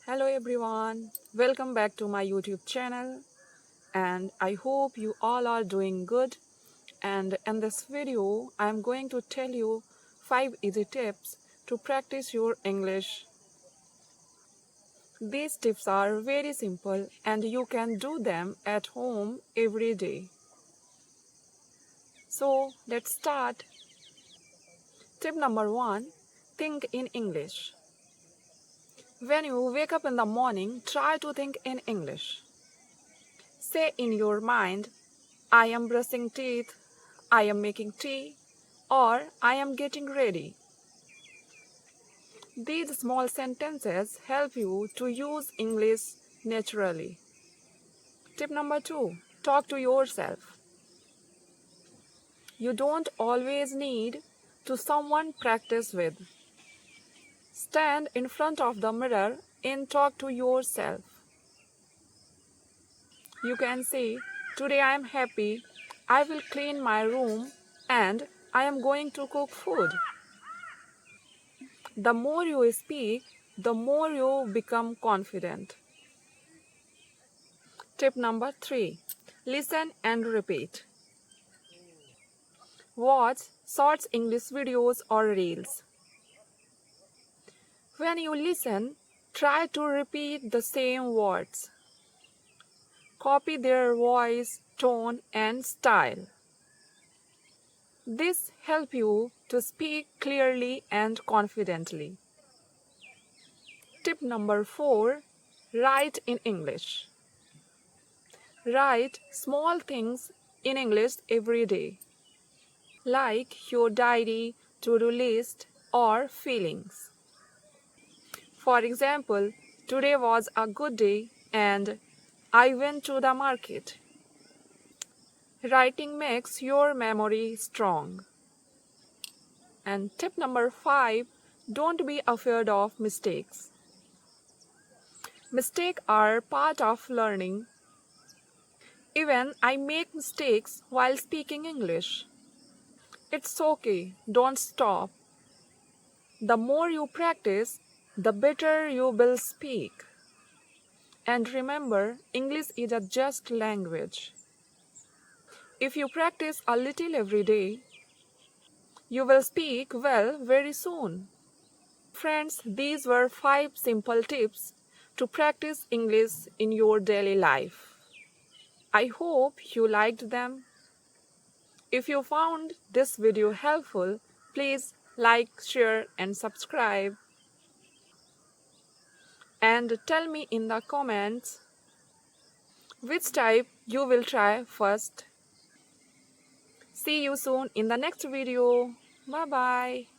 Hello everyone, welcome back to my YouTube channel and I hope you all are doing good. And in this video, I am going to tell you 5 easy tips to practice your English. These tips are very simple and you can do them at home every day. So let's start. Tip number 1, think in English. When you wake up in the morning, try to think in English. Say in your mind, I am brushing teeth, I am making tea, or I am getting ready. These small sentences help you to use English naturally. Tip number 2, talk to yourself. You don't always need to someone practice with. Stand in front of the mirror and talk to yourself. You can say, today I am happy, I will clean my room, and I am going to cook food. The more you speak, the more you become confident. Tip number 3, listen and repeat. Watch short English videos or reels. When you listen, try to repeat the same words. Copy their voice, tone, and style. This helps you to speak clearly and confidently. Tip number 4, write in English. Write small things in English every day, like your diary, to-do list, or feelings. For example, today was a good day and I went to the market. Writing makes your memory strong. And tip number 5, don't be afraid of mistakes. Mistakes are part of learning. Even I make mistakes while speaking English. It's okay, don't stop. The more you practice, the better you will speak. And remember, English is a just language. If you practice a little every day, you will speak well very soon. Friends, these were 5 simple tips to practice English in your daily life. I hope you liked them. If you found this video helpful, please like, share, and subscribe. And tell me in the comments which type you will try first. See you soon in the next video. Bye bye.